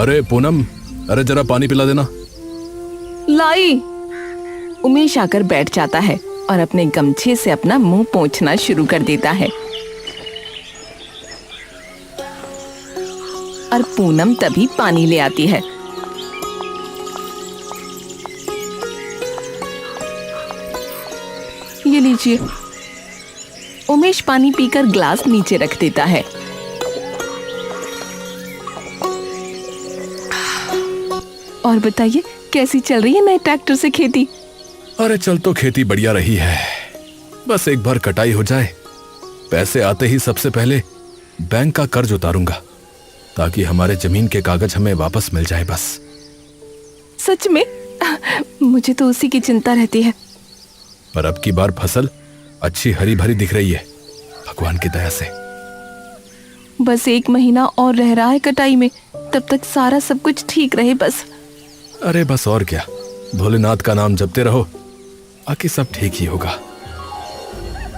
अरे पूनम, अरे जरा पानी पिला देना। लाई। उमेश आकर बैठ जाता है और अपने गमछे से अपना मुंह पोंछना शुरू कर देता है और पूनम तभी पानी ले आती है। ये लीजिए। उमेश पानी पीकर ग्लास नीचे रख देता है। और बताइए कैसी चल रही है नए ट्रैक्टर से खेती? अरे चल तो खेती बढ़िया रही है, बस एक बार कटाई हो जाए, पैसे आते ही सबसे पहले बैंक का कर्ज उतारूंगा ताकि हमारे जमीन के कागज हमें वापस मिल जाए बस। सच में? मुझे तो उसी की चिंता रहती है। पर अब की बार फसल अच्छी हरी भरी दिख रही है भगवान की दया से। बस 1 महीना और रह रहा है कटाई में, तब तक सारा सब कुछ ठीक रहे बस। अरे बस और क्या, भोलेनाथ का नाम जपते रहो, बाकी सब ठीक ही होगा।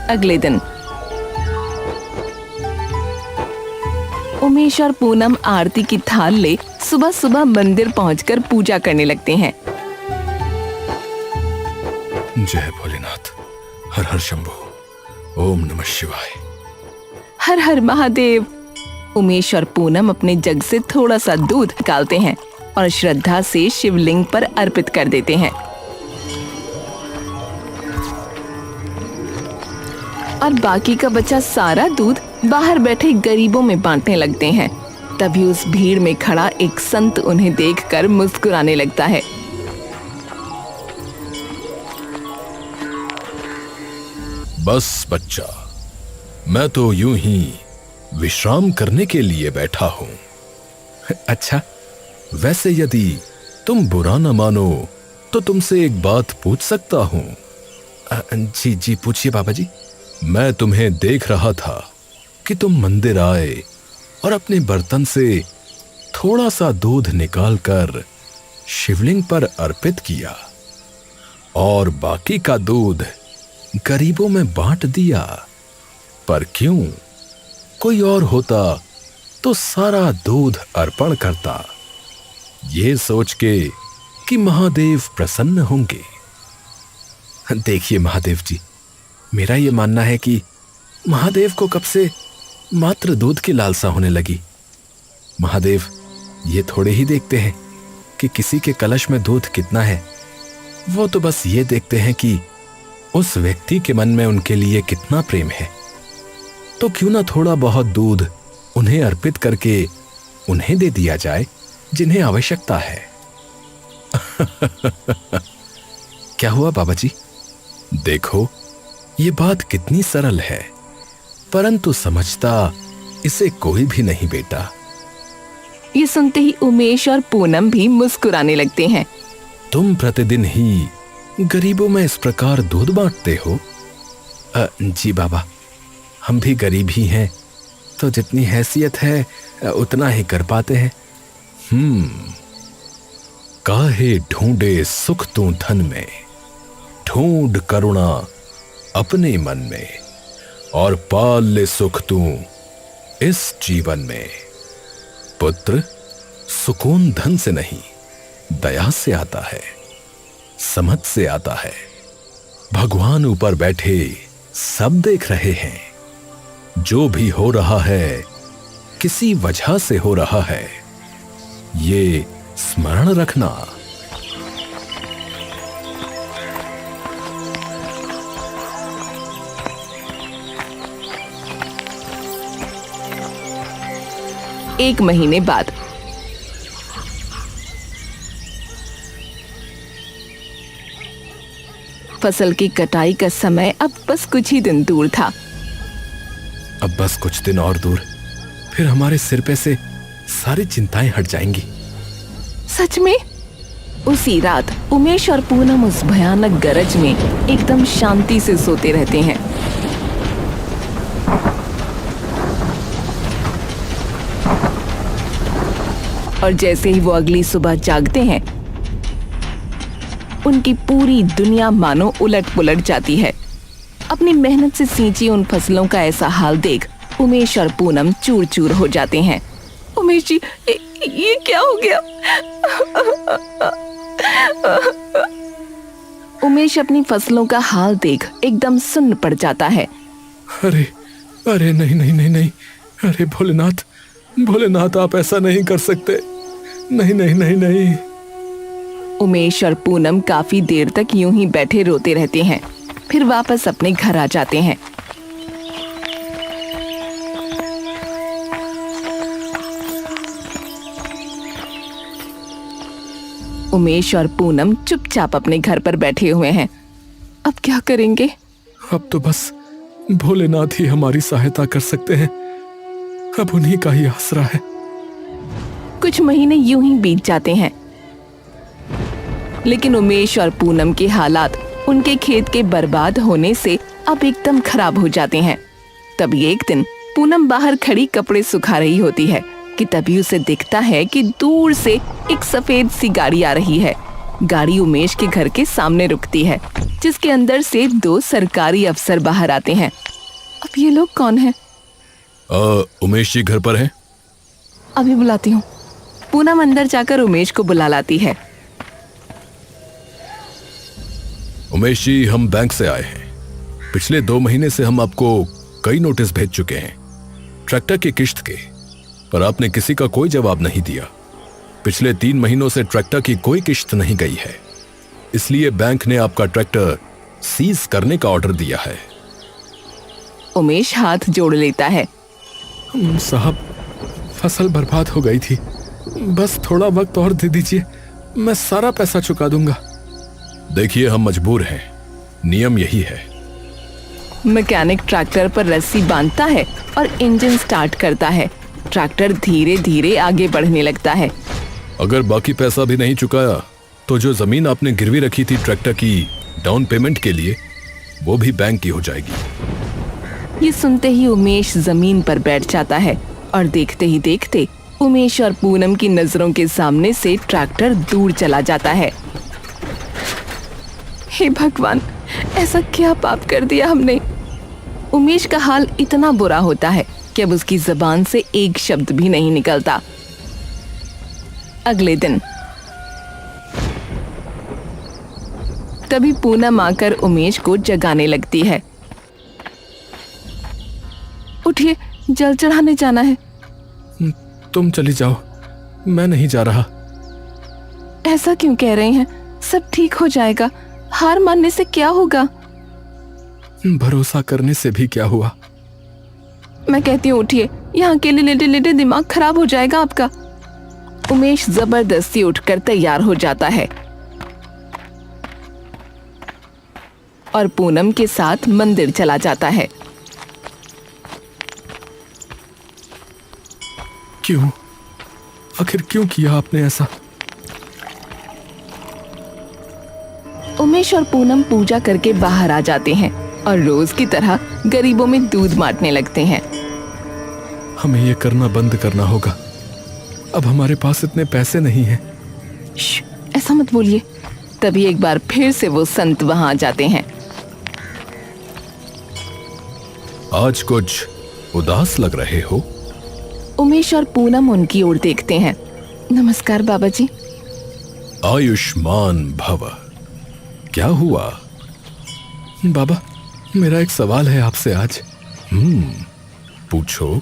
अगले दिन उमेश और पूनम आरती की थाल ले सुबह सुबह मंदिर पहुंचकर पूजा करने लगते हैं। जय भोलेनाथ, हर हर शंभू, ओम नमः शिवाय। हर हर महादेव। उमेश और पूनम अपने जग से थोड़ा सा दूध निकालते हैं और श्रद्धा से शिवलिंग पर अर्पित कर देते हैं और बाकी का बचा सारा दूध बाहर बैठे गरीबों में बांटने लगते हैं। तभी उस भीड़ में खड़ा एक संत उन्हें देखकर मुस्कुराने लगता है। बस बच्चा, मैं तो यूं ही विश्राम करने के लिए बैठा हूं। अच्छा, वैसे यदि तुम बुरा न मानो तो तुमसे एक बात पूछ सकता हूं? जी जी पूछिए बाबा जी। मैं तुम्हें देख रहा था कि तुम मंदिर आए और अपने बर्तन से थोड़ा सा दूध निकालकर शिवलिंग पर अर्पित किया और बाकी का दूध गरीबों में बांट दिया। पर क्यों? कोई और होता तो सारा दूध अर्पण करता, ये सोच के कि महादेव प्रसन्न होंगे। देखिए महादेव जी, मेरा ये मानना है कि महादेव को कब से मात्र दूध की लालसा होने लगी। महादेव ये थोड़े ही देखते हैं कि किसी के कलश में दूध कितना है, वो तो बस ये देखते हैं कि उस व्यक्ति के मन में उनके लिए कितना प्रेम है। तो क्यों ना थोड़ा बहुत दूध उन्हें अर्पित करके उन्हें दे दिया जाए जिन्हें आवश्यकता है। क्या हुआ बाबा जी? देखो, ये बात कितनी सरल है, परंतु समझता इसे कोई भी नहीं बेटा। ये सुनते ही उमेश और पूनम भी मुस्कुराने लगते हैं। तुम प्रतिदिन ही गरीबों में इस प्रकार दूध बांटते हो? जी बाबा, हम भी गरीब ही हैं, तो जितनी हैसियत है उतना ही कर पाते हैं। काहे ढूंढे सुख तू धन में, ढूंढ करुणा अपने मन में, और पाल ले सुख तू इस जीवन में। पुत्र, सुकून धन से नहीं, दया से आता है, समझ से आता है। भगवान ऊपर बैठे सब देख रहे हैं, जो भी हो रहा है किसी वजह से हो रहा है, ये स्मरण रखना। एक महीने बाद फसल की कटाई का समय अब बस कुछ ही दिन दूर था। अब बस कुछ दिन और दूर, फिर हमारे सिर पे से सारी चिंताएं हट जाएंगी। सच में? उसी रात उमेश और पूनम उस भयानक गरज में एकदम शांति से सोते रहते हैं। और जैसे ही वो अगली सुबह जागते हैं, उनकी पूरी दुनिया मानो उलट पुलट जाती है। अपनी मेहनत से सींची उन फसलों का ऐसा हाल देख उमेश और पूनम चूर चूर हो जाते हैं। उमेश जी, ये क्या हो गया? उमेश अपनी फसलों का हाल देख एकदम सुन्न पड़ जाता है। अरे अरे नहीं नहीं नहीं नहीं, अरे भोलेनाथ भोलेनाथ, आप ऐसा नहीं कर सकते, नहीं नहीं नहीं नहीं। उमेश और पूनम काफी देर तक यूं ही बैठे रोते रहते हैं, फिर वापस अपने घर आ जाते हैं। उमेश और पूनम चुपचाप अपने घर पर बैठे हुए हैं। अब क्या करेंगे? अब तो बस भोलेनाथ ही हमारी सहायता कर सकते हैं, अब उन्हीं का ही आसरा है। कुछ महीने यूं ही बीत जाते हैं, लेकिन उमेश और पूनम के हालात उनके खेत के बर्बाद होने से अब एकदम खराब हो जाते हैं। तभी एक दिन पूनम बाहर खड़ी कपड़े सुखा रही होती है कि तभी उसे दिखता है कि दूर से एक सफेद सी गाड़ी आ रही है। गाड़ी उमेश के घर के सामने रुकती है, जिसके अंदर से 2 सरकारी अफसर बाहर आते हैं। अब ये लोग कौन हैं? उमेश जी घर पर हैं? अभी बुलाती हूँ। पूनम अंदर जाकर उमेश को बुला लाती है। उमेश जी, हम बैंक से आए हैं। पिछले 2 महीने से हम आपको कई नोटिस भेज चुके हैं ट्रैक्टर की किश्त के, पर आपने किसी का कोई जवाब नहीं दिया। पिछले 3 महीनों से ट्रैक्टर की कोई किश्त नहीं गई है, इसलिए बैंक ने आपका ट्रैक्टर सीज करने का ऑर्डर दिया है। उमेश हाथ जोड़ लेता है। साहब, फसल बर्बाद हो गई थी, बस थोड़ा वक्त और दे दीजिए, मैं सारा पैसा चुका दूंगा। देखिए, हम मजबूर हैं, नियम यही है। मैकेनिक ट्रैक्टर पर रस्सी बांधता है और इंजन स्टार्ट करता है। ट्रैक्टर धीरे धीरे आगे बढ़ने लगता है। अगर बाकी पैसा भी नहीं चुकाया तो जो जमीन आपने गिरवी रखी थी ट्रैक्टर की डाउन पेमेंट के लिए, वो भी बैंक की हो जाएगी। ये सुनते ही उमेश जमीन पर बैठ जाता है और देखते ही देखते उमेश और पूनम की नजरों के सामने से ट्रैक्टर दूर चला जाता है। हे भगवान, ऐसा क्या पाप कर दिया हमने? उमेश का हाल इतना बुरा होता है कि अब उसकी जबान से एक शब्द भी नहीं निकलता। अगले दिन तभी पूनम आकर उमेश को जगाने लगती है। उठिए, जल चढ़ाने जाना है। तुम चली जाओ, मैं नहीं जा रहा। ऐसा क्यों कह रहे हैं? सब ठीक हो जाएगा, हार मानने से क्या होगा? भरोसा करने से भी क्या हुआ? मैं कहती हूँ उठिए, यहाँ अकेले लेटे लेटे दिमाग खराब हो जाएगा आपका। उमेश जबरदस्ती उठकर तैयार हो जाता है और पूनम के साथ मंदिर चला जाता है। क्यों? आखिर क्यों किया आपने ऐसा? उमेश और पूनम पूजा करके बाहर आ जाते हैं और रोज की तरह गरीबों में दूध बांटने लगते हैं। हमें ये करना बंद करना होगा, अब हमारे पास इतने पैसे नहीं हैं। ऐसा मत बोलिए। तभी एक बार फिर से वो संत वहां आ जाते हैं। आज कुछ उदास लग रहे हो। उमेश और पूनम उनकी ओर देखते हैं। नमस्कार बाबा जी। आयुष्मान भव। क्या हुआ? बाबा, मेरा एक सवाल है आपसे आज। पूछो।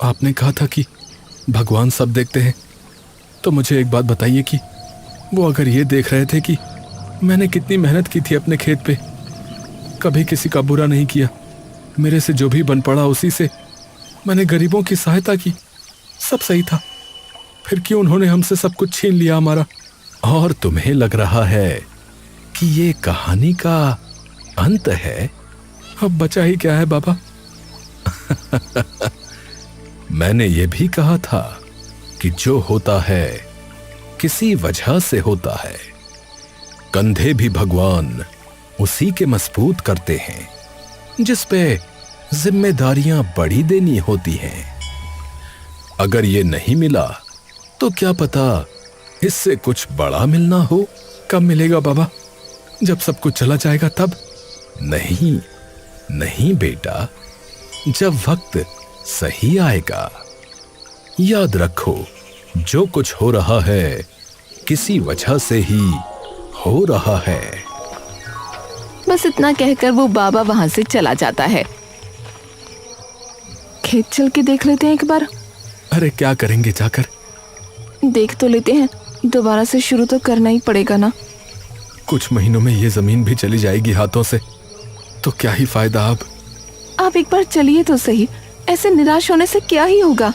आपने कहा था कि भगवान सब देखते हैं, तो मुझे एक बात बताइए कि वो अगर ये देख रहे थे कि मैंने कितनी मेहनत की थी अपने खेत पे, कभी किसी का बुरा नहीं किया, मेरे से जो भी बन पड़ा उसी से मैंने गरीबों की सहायता की, सब सही था, फिर क्यों उन्होंने हमसे सब कुछ छीन लिया हमारा? और तुम्हें लग रहा है कि ये कहानी का अंत है? अब बचा ही क्या है बाबा? मैंने ये भी कहा था कि जो होता है किसी वजह से होता है। कंधे भी भगवान उसी के मजबूत करते हैं जिस पे जिम्मेदारियां बड़ी देनी होती हैं। अगर ये नहीं मिला तो क्या पता इससे कुछ बड़ा मिलना हो। कब मिलेगा बाबा? जब सब कुछ चला जाएगा तब? नहीं नहीं बेटा, जब वक्त सही आएगा। याद रखो, जो कुछ हो रहा है किसी वजह से ही हो रहा है। बस इतना कहकर वो बाबा वहां से चला जाता है। खेत चल के देख लेते हैं एक बार। अरे क्या करेंगे जाकर? देख तो लेते हैं, दोबारा से शुरू तो करना ही पड़ेगा ना। कुछ महीनों में ये जमीन भी चली जाएगी हाथों से, तो क्या ही फायदा। अब आप एक बार चलिए तो सही, ऐसे निराश होने से क्या ही होगा।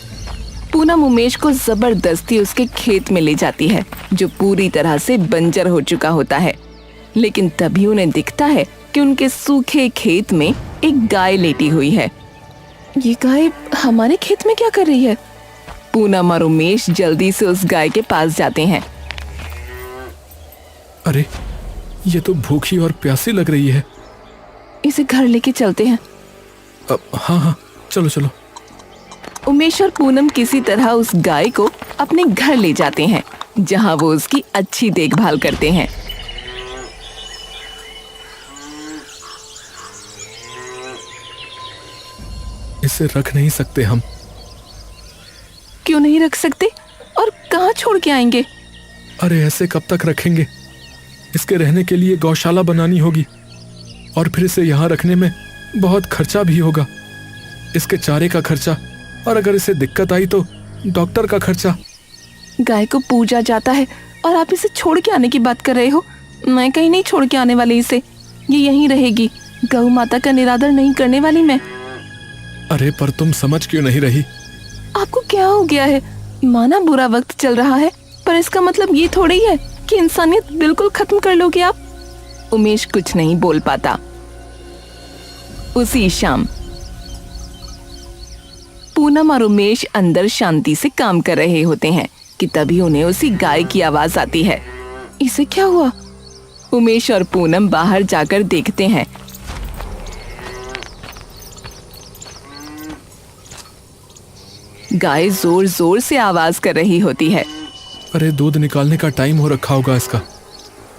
पूनम उमेश को जबरदस्ती उसके खेत में ले जाती है जो पूरी तरह से बंजर हो चुका होता है। लेकिन तभी उन्हें दिखता है कि उनके सूखे खेत में एक गाय लेटी हुई है। ये गाय हमारे खेत में क्या कर रही है? पूनम और उमेश जल्दी से उस गाय के पास जाते हैं। अरे ये तो भूखी और प्यासी लग रही है। इसे घर लेके चलते हैं। हाँ हाँ चलो चलो। उमेश और पूनम किसी तरह उस गाय को अपने घर ले जाते हैं जहां वो उसकी अच्छी देखभाल करते हैं। इसे रख नहीं सकते हम। क्यों नहीं रख सकते? और कहाँ छोड़ के आएंगे? अरे ऐसे कब तक रखेंगे? इसके रहने के लिए गौशाला बनानी होगी और फिर इसे यहाँ रखने में बहुत खर्चा भी होगा। इसके चारे का खर्चा, और अगर इसे दिक्कत आई तो डॉक्टर का खर्चा। गाय को पूजा जाता है और आप इसे छोड़ के आने की बात कर रहे हो? मैं कहीं नहीं छोड़ के आने वाली इसे, ये यहीं रहेगी। गौ माता का निरादर नहीं करने वाली मैं। अरे पर तुम समझ क्यों नहीं रही? आपको क्या हो गया है? माना बुरा वक्त चल रहा है, पर इसका मतलब ये थोड़ी ही है कि इंसानियत बिल्कुल खत्म कर लोगे आप। उमेश कुछ नहीं बोल पाता। उसी शाम पूनम और उमेश अंदर शांति से काम कर रहे होते हैं कि तभी उन्हें उसी गाय की आवाज आती है। इसे क्या हुआ? उमेश और पूनम बाहर जाकर देखते हैं। गाय जोर जोर से आवाज कर रही होती है। अरे दूध निकालने का टाइम हो रखा होगा इसका,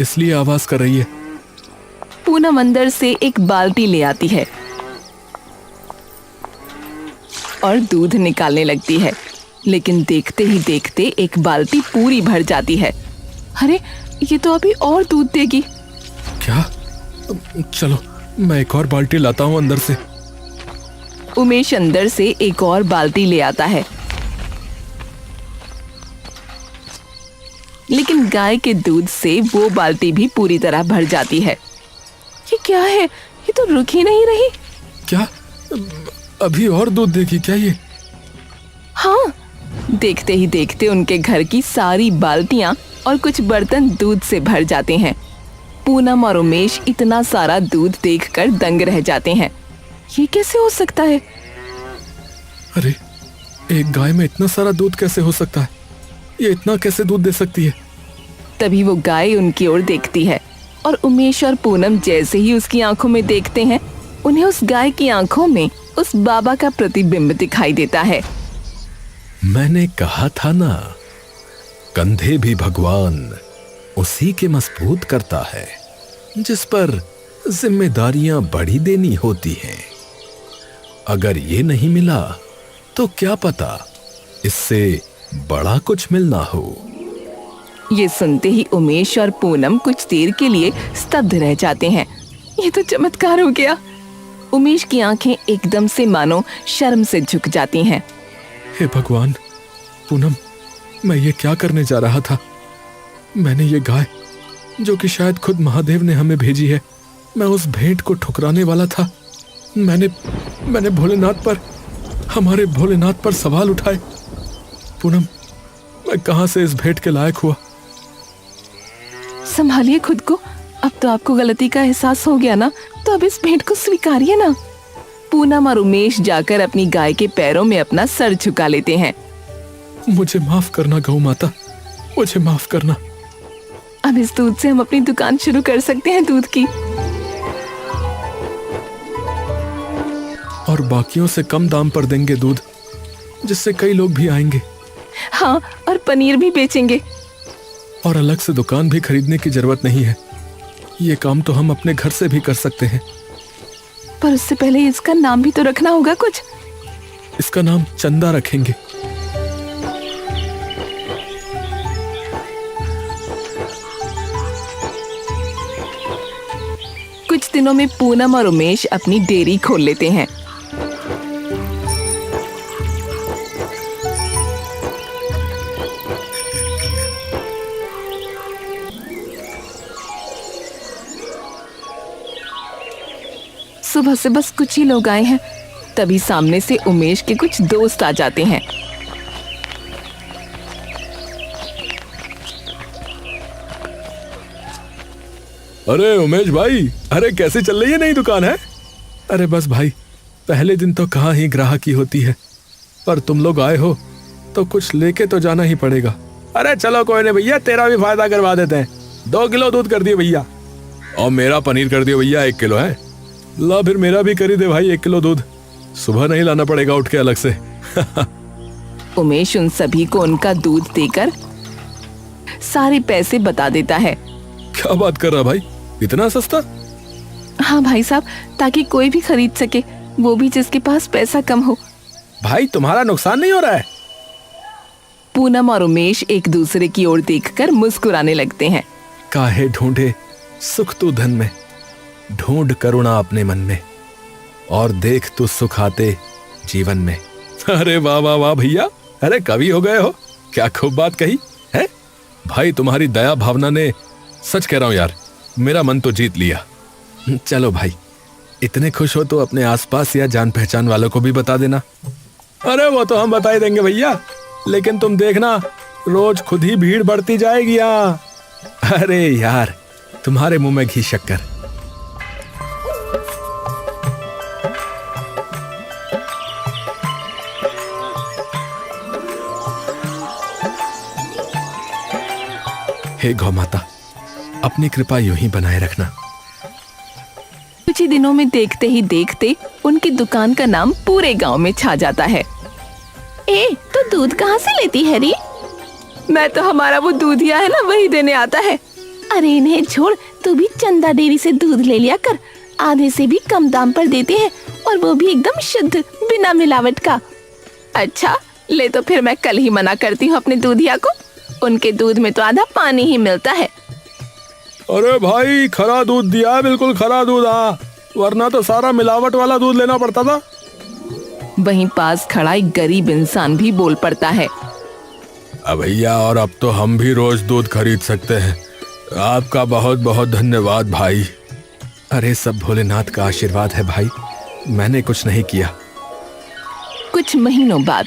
इसलिए आवाज कर रही है। पूनम अंदर से एक बाल्टी ले आती है और दूध निकालने लगती है, लेकिन देखते ही देखते एक बाल्टी पूरी भर जाती है। अरे ये तो अभी और दूध देगी। क्या? चलो मैं एक और बाल्टी लाता हूँ अंदर से। उमेश अंदर से एक और बाल्टी ले आता है, लेकिन गाय के दूध से वो बाल्टी भी पूरी तरह भर जाती है। ये क्या है? ये तो रुक ही नहीं रही। क्या अभी और दूध देगी क्या ये? हाँ, देखते ही देखते उनके घर की सारी बाल्टियां और कुछ बर्तन दूध से भर जाते हैं। पूनम और उमेश इतना सारा दूध देखकर दंग रह जाते हैं। ये कैसे हो सकता है? अरे एक गाय में इतना सारा दूध कैसे हो सकता है? ये इतना कैसे दूध दे सकती है? तभी वो गाय उनकी ओर देखती है और उमेश और पूनम जैसे ही उसकी आंखों में देखते हैं, उन्हें उस गाय की आंखों में उस बाबा का प्रतिबिंब दिखाई देता है। मैंने कहा था ना, कंधे भी भगवान उसी के मजबूत करता है जिस पर जिम्मेदारियां बड़ी देनी होती हैं। अगर ये नहीं मिला तो क्या पता इससे बड़ा कुछ मिलना हो। ये सुनते ही उमेश और पूनम कुछ देर के लिए स्तब्ध रह जाते हैं। ये तो चमत्कार हो गया। उमेश की आंखें एकदम से मानो शर्म से झुक जाती हैं। हे भगवान, पूनम, मैं ये क्या करने जा रहा था? मैंने ये गाय, जो कि शायद खुद महादेव ने हमें भेजी है, मैं उस भेंट को ठुकराने वाला था। मैंने भोलेनाथ पर, हमारे भोलेनाथ पर सवाल उठाए। पूनम, मैं कहां से इस भेंट के लायक हुआ? संभालिए खुद को। अब तो आपको गलती का एहसास हो गया ना, तो अब इस भेंट को स्वीकारिए ना। पूनम और उमेश जाकर अपनी गाय के पैरों में अपना सर झुका लेते हैं। मुझे माफ करना गौ माता, मुझे माफ करना। अब इस दूध से हम अपनी दुकान शुरू कर सकते हैं, दूध की। और बाकियों से कम दाम पर देंगे दूध, जिससे कई लोग भी आएंगे। हाँ, और पनीर भी बेचेंगे। और अलग से दुकान भी खरीदने की जरूरत नहीं है। ये काम तो हम अपने घर से भी कर सकते हैं। पर उससे पहले इसका नाम भी तो रखना होगा कुछ। इसका नाम चंदा रखेंगे। दिनों में पूनम और उमेश अपनी डेयरी खोल लेते हैं। सुबह से बस कुछ ही लोग आए हैं, तभी सामने से उमेश के कुछ दोस्त आ जाते हैं। अरे उमेश भाई, अरे कैसे चल रही है नई दुकान है? अरे बस भाई, पहले दिन तो कहाँ ही ग्राहकी होती है, पर तुम लोग आए हो तो कुछ लेके तो जाना ही पड़ेगा। अरे चलो कोई नहीं भैया, तेरा भी फायदा करवा देते हैं। 2 किलो दूध कर दिए भैया। और मेरा पनीर कर दियो भैया 1 किलो है। ला फिर मेरा भी कर ही दे भाई 1 किलो दूध, सुबह नहीं लाना पड़ेगा उठ के अलग से। उमेश उन सभी को उनका दूध देकर सारे पैसे बता देता है। क्या बात कर रहा भाई, इतना सस्ता? हाँ भाई साहब, ताकि कोई भी खरीद सके, वो भी जिसके पास पैसा कम हो। भाई तुम्हारा नुकसान नहीं हो रहा है? पूनम और उमेश एक दूसरे की ओर देखकर मुस्कुराने लगते हैं। काहे ढूंढे सुख तू धन में, ढूंढ करुणा अपने मन में, और देख तू सुख आते जीवन में। अरे वाह वाह वाह भैया, अरे कवि हो गए हो, क्या खूब बात कही है भाई। तुम्हारी दया भावना ने, सच कह रहा हूं यार, मेरा मन तो जीत लिया। चलो भाई, इतने खुश हो तो अपने आसपास या जान पहचान वालों को भी बता देना। अरे वो तो हम बता ही देंगे भैया, लेकिन तुम देखना रोज खुद ही भीड़ बढ़ती जाएगी यहाँ। अरे यार, तुम्हारे मुंह में घी शक्कर। हे गौ माता, अपनी कृपा यूं ही बनाए रखना। कुछ ही दिनों में देखते ही देखते उनकी दुकान का नाम पूरे गांव में छा जाता है। ए, तो दूध कहाँ से लेती है री? मैं तो हमारा वो दूधिया है ना, वही देने आता है। अरे इन्हें छोड़, तू भी चंदा डेयरी से दूध ले लिया कर, आधे से भी कम दाम पर देते हैं, और वो भी एकदम शुद्ध, बिना मिलावट का। अच्छा ले, तो फिर मैं कल ही मना करती हूँ अपने दूधिया को, उनके दूध में तो आधा पानी ही मिलता है। अरे भाई, खरा दूध दिया है, बिल्कुल खरा दूध। वरना तो सारा मिलावट वाला दूध लेना पड़ता था। वहीं पास खड़ा एक गरीब इंसान भी बोल पड़ता है। अब भैया, और अब तो हम भी रोज दूध खरीद सकते हैं। आपका बहुत बहुत धन्यवाद भाई। अरे सब भोलेनाथ का आशीर्वाद है भाई, मैंने कुछ नहीं किया। कुछ महीनों बाद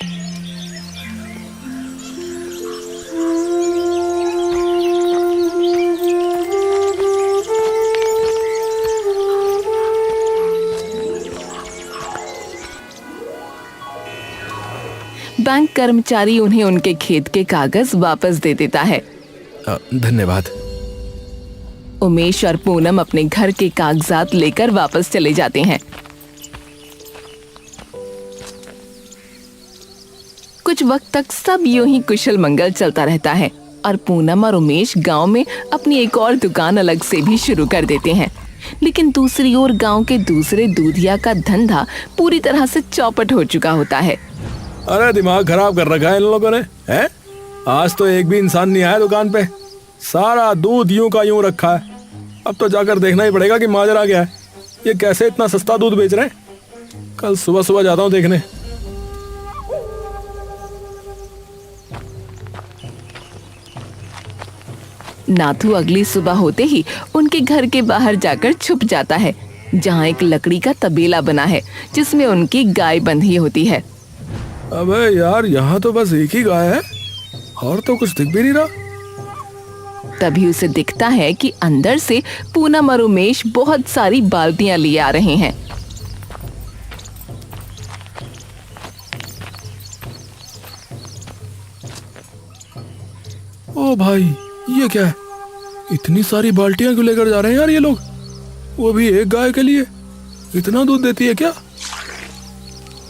बैंक कर्मचारी उन्हें उनके खेत के कागज वापस दे देता है। धन्यवाद। उमेश और पूनम अपने घर के कागजात लेकर वापस चले जाते हैं। कुछ वक्त तक सब यूं ही कुशल मंगल चलता रहता है, और पूनम और उमेश गांव में अपनी एक और दुकान अलग से भी शुरू कर देते हैं। लेकिन दूसरी ओर गांव के दूसरे दूधिया का धंधा पूरी तरह से चौपट हो चुका होता है। अरे दिमाग खराब कर रखा है इन लोगों ने, हैं? आज तो एक भी इंसान नहीं आया दुकान पे, सारा दूध यूं का यूं रखा है। अब तो जाकर देखना ही पड़ेगा कि माजरा क्या है, ये कैसे इतना सस्ता दूध बेच रहे हैं। कल सुबह सुबह जाता हूँ देखने। नाथू अगली सुबह होते ही उनके घर के बाहर जाकर छुप जाता है, जहाँ एक लकड़ी का तबेला बना है जिसमें उनकी गाय बंधी होती है। अबे यार, यहाँ तो बस एक ही गाय है, और तो कुछ दिख भी नहीं रहा। तभी उसे दिखता है कि अंदर से पूनम और उमेश बहुत सारी बाल्टियां लिए आ रहे हैं। ओ भाई, ये क्या है? इतनी सारी बाल्टियां क्यों लेकर जा रहे हैं यार ये लोग? वो भी एक गाय के लिए? इतना दूध देती है क्या?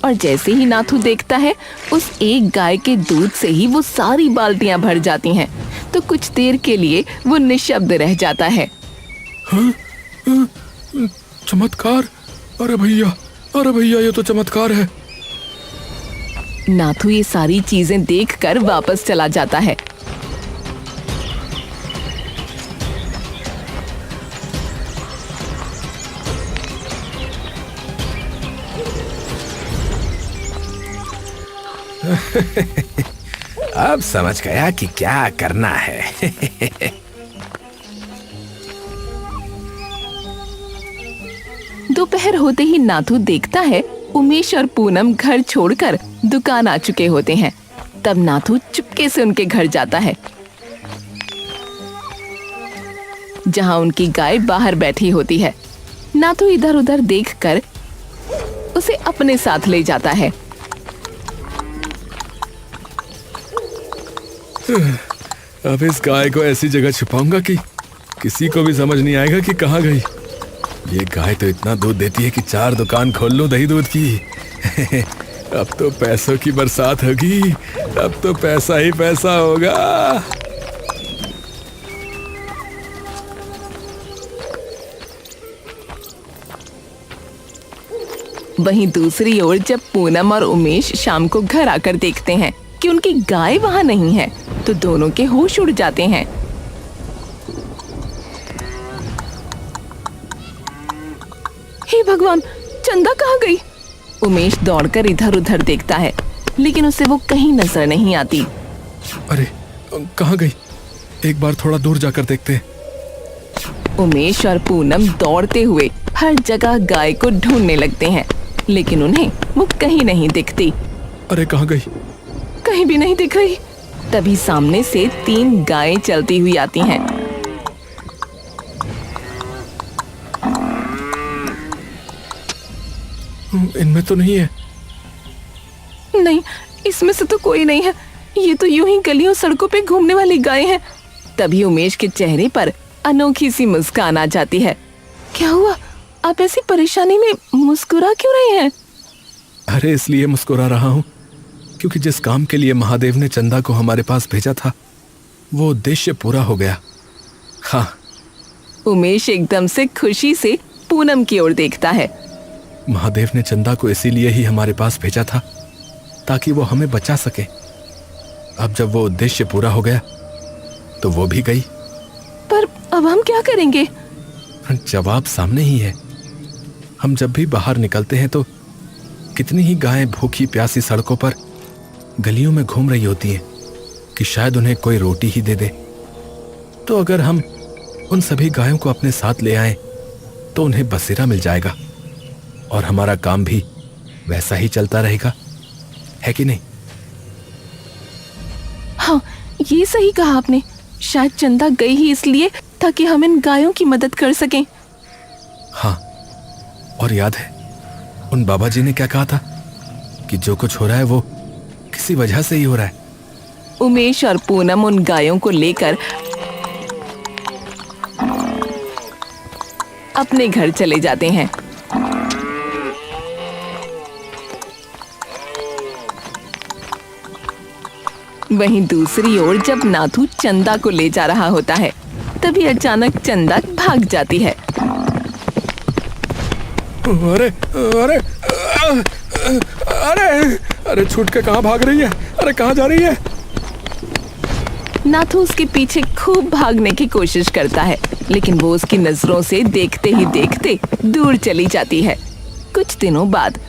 और जैसे ही नाथू देखता है, उस एक गाय के दूध से ही वो सारी बाल्टियां भर जाती हैं, तो कुछ देर के लिए वो निशब्द रह जाता है। चमत्कार! अरे भैया, ये तो चमत्कार है। नाथू ये सारी चीजें देखकर वापस चला जाता है। अब समझ गया कि क्या करना है। दोपहर होते ही नाथू देखता है उमेश और पूनम घर छोड़कर दुकान आ चुके होते हैं। तब नाथू चुपके से उनके घर जाता है, जहां उनकी गाय बाहर बैठी होती है। नाथू इधर उधर देखकर उसे अपने साथ ले जाता है। अब इस गाय को ऐसी जगह छुपाऊंगा कि किसी को भी समझ नहीं आएगा कि कहाँ गई। ये गाय तो इतना दूध देती है कि 4 दुकान खोल लूं दही दूध की। अब तो पैसों की बरसात होगी, अब तो पैसा ही पैसा होगा। वहीं दूसरी ओर जब पूनम और उमेश शाम को घर आकर देखते हैं कि उनकी गाय वहां नहीं है, तो दोनों के होश उड़ जाते हैं। हे भगवान, चंदा कहाँ गई? उमेश दौड़कर इधर उधर देखता है, लेकिन उसे वो कहीं नजर नहीं आती। अरे कहाँ गई? एक बार थोड़ा दूर जाकर देखते हैं। उमेश और पूनम दौड़ते हुए हर जगह गाय को ढूंढने लगते हैं, लेकिन उन्हें वो कहीं नहीं दिखती। अरे कहाँ गई? कहीं भी नहीं दिख रही। तभी सामने से 3 गायें चलती हुई आती हैं। इनमें तो नहीं है। नहीं, इसमें से तो कोई नहीं है। ये तो यूं ही गलियों सड़कों पे घूमने वाली गायें हैं। तभी उमेश के चेहरे पर अनोखी सी मुस्कान आ जाती है। क्या हुआ? आप ऐसी परेशानी में मुस्कुरा क्यों रहे हैं? अरे इसलिए मुस्कुरा रहा हूँ क्योंकि जिस काम के लिए महादेव ने चंदा को हमारे पास भेजा था, वो उद्देश्य पूरा हो गया। हाँ। उमेश एकदम से खुशी से पूनम की ओर देखता है। महादेव ने चंदा को इसीलिए ही हमारे पास भेजा था ताकि वो हमें बचा सके। अब जब वो उद्देश्य पूरा हो गया तो वो भी गई। पर अब हम क्या करेंगे? जवाब सामने ही है। हम जब भी बाहर निकलते हैं तो कितनी ही गायें भूखी प्यासी सड़कों पर गलियों में घूम रही होती हैं कि शायद उन्हें कोई रोटी ही दे दे। तो अगर हम उन सभी गायों को अपने साथ ले आएं तो उन्हें बसेरा मिल जाएगा और हमारा काम भी वैसा ही चलता रहेगा, है कि नहीं? हाँ, ये सही कहा आपने। शायद चंदा गई ही इसलिए ताकि हम इन गायों की मदद कर सकें। हाँ, और याद है उन बाबा जी ने क्या कहा था कि जो कुछ हो रहा है वो किसी वजह से ही हो रहा है। उमेश और पूनम उन गायों को लेकर अपने घर चले जाते हैं। वहीं दूसरी ओर जब नाथू चंदा को ले जा रहा होता है, तभी अचानक चंदा भाग जाती है। अरे अरे अरे अरे छूट के कहाँ भाग रही है? अरे कहाँ जा रही है? नाथू उसके पीछे खूब भागने की कोशिश करता है, लेकिन वो उसकी नजरों से देखते ही देखते दूर चली जाती है। कुछ दिनों बाद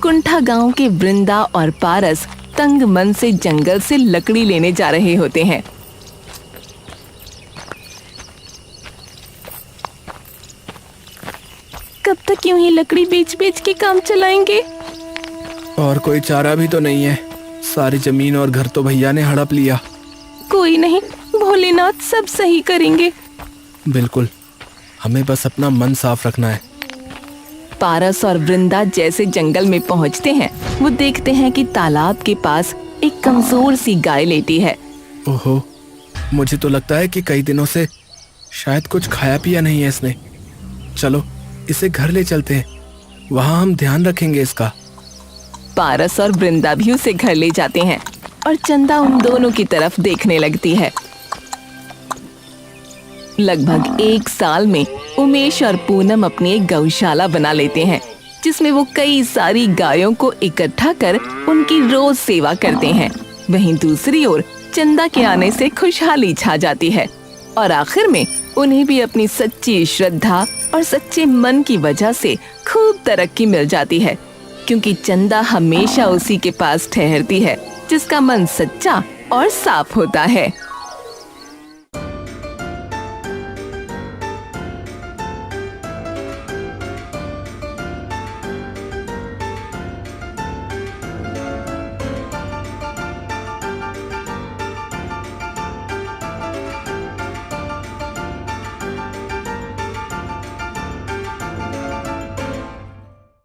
कुंठा गांव के वृंदा और पारस तंग मन से जंगल से लकड़ी लेने जा रहे होते हैं। कब तक यूं ही लकड़ी बेच बेच के काम चलाएंगे? और कोई चारा भी तो नहीं है। सारी जमीन और घर तो भैया ने हड़प लिया। कोई नहीं, भोलेनाथ सब सही करेंगे। बिल्कुल, हमें बस अपना मन साफ रखना है। पारस और वृंदा जैसे जंगल में पहुंचते हैं, वो देखते हैं कि तालाब के पास एक कमजोर सी गाय लेटी है। ओहो, मुझे तो लगता है कि कई दिनों से शायद कुछ खाया पिया नहीं है इसने। चलो इसे घर ले चलते हैं, वहां हम ध्यान रखेंगे इसका। पारस और वृंदा भी उसे घर ले जाते हैं और चंदा उन दोनों की तरफ देखने लगती है। लगभग 1 साल में उमेश और पूनम अपनी एक गौशाला बना लेते हैं, जिसमें वो कई सारी गायों को इकट्ठा कर उनकी रोज सेवा करते हैं। वहीं दूसरी ओर चंदा के आने से खुशहाली छा जाती है और आखिर में उन्हें भी अपनी सच्ची श्रद्धा और सच्चे मन की वजह से खूब तरक्की मिल जाती है। क्योंकि चंदा हमेशा उसी के पास ठहरती है जिसका मन सच्चा और साफ होता है।